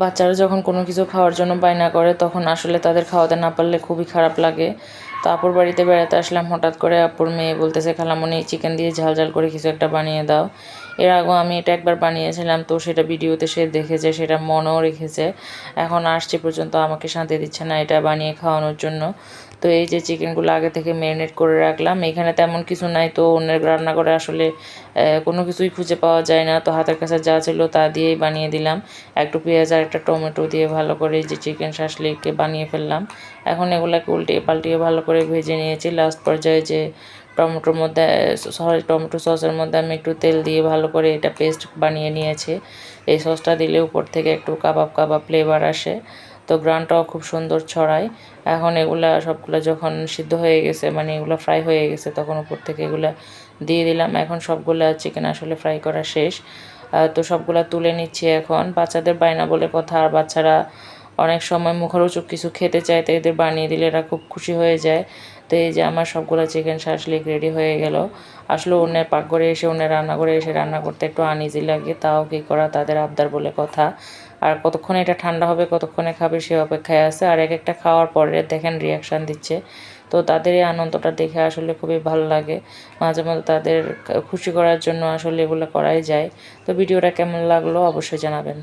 বাচ্চারা যখন কোনো কিছু খাওয়ার জন্য বায়না করে তখন আসলে তাদের খাওয়াতে না পারলে খুবই খারাপ লাগে। তো আপুর বাড়িতে বেড়াতে আসলাম, হঠাৎ করে আপুর মেয়ে বলতেছে খালামণি চিকেন দিয়ে ঝাল ঝাল করে কিছু একটা বানিয়ে দাও। এর আগেও আমি এটা একবার বানিয়েছিলাম, তো সেটা ভিডিওতে সে দেখেছে, সেটা মনেও রেখেছে। এখন আসছে পর্যন্ত আমাকে শান্তি দিচ্ছে না এটা বানিয়ে খাওয়ানোর জন্য। তো এই যে চিকেনগুলো আগে থেকে ম্যারিনেট করে রাখলাম, এখানে তেমন কিছু নাই, তো অন্যের রান্না করে আসলে কোনো কিছুই খুঁজে পাওয়া যায় না, তো হাতের কাছে যা ছিল তা দিয়েই বানিয়ে দিলাম। একটু পেঁয়াজ আর একটা টমেটো দিয়ে ভালো করে যে চিকেন শাসলিকে বানিয়ে ফেললাম। এখন এগুলোকে উল্টিয়ে পাল্টিয়ে ভালো করে ভেজে নিয়েছি। লাস্ট পর্যায়ে যে টমেটোর মধ্যে টমেটো সসের মধ্যে আমি একটু তেল দিয়ে ভালো করে এটা পেস্ট বানিয়ে নিয়েছি। এই সসটা দিলে উপর থেকে একটু কাবাব কাবাব ফ্লেভার আসে, তো গ্রানটাও খুব সুন্দর ছড়ায়। এখন এগুলা সবগুলো যখন সিদ্ধ হয়ে গেছে, মানে এগুলো ফ্রাই হয়ে গেছে, তখন উপর থেকে এগুলা দিয়ে দিলাম। এখন সবগুলা চিকেন আসলে ফ্রাই করা শেষ। তো সবগুলা তুলে নিচ্ছি এখন। বাচ্চাদের বায়না বলে কথা, আর বাচ্চারা অনেক সময় মুখরোচক কিছু খেতে চায়, তো এদের বানিয়ে দিলে এরা খুব খুশি হয়ে যায়। তো এই যে আমার সবগুলো চিকেন শাসলিক রেডি হয়ে গেল। আসলে অন্যের পাকঘরে এসে, অন্যের রান্নাঘরে এসে রান্না করতে একটু আনইজি লাগে, তাও কী করা, তাদের আবদার বলে কথা। আর কতক্ষণে এটা ঠান্ডা হবে, কতক্ষণে খাবে সে অপেক্ষায় আছে। আর এক একটা খাওয়ার পরে দেখেন রিয়াকশান দিচ্ছে, তো তাদের এই আনন্দটা দেখে আসলে খুবই ভালো লাগে। মাঝে মাঝে তাদের খুশি করার জন্য আসলে এগুলো করাই যায়। তো ভিডিওটা কেমন লাগলো অবশ্যই জানাবেন।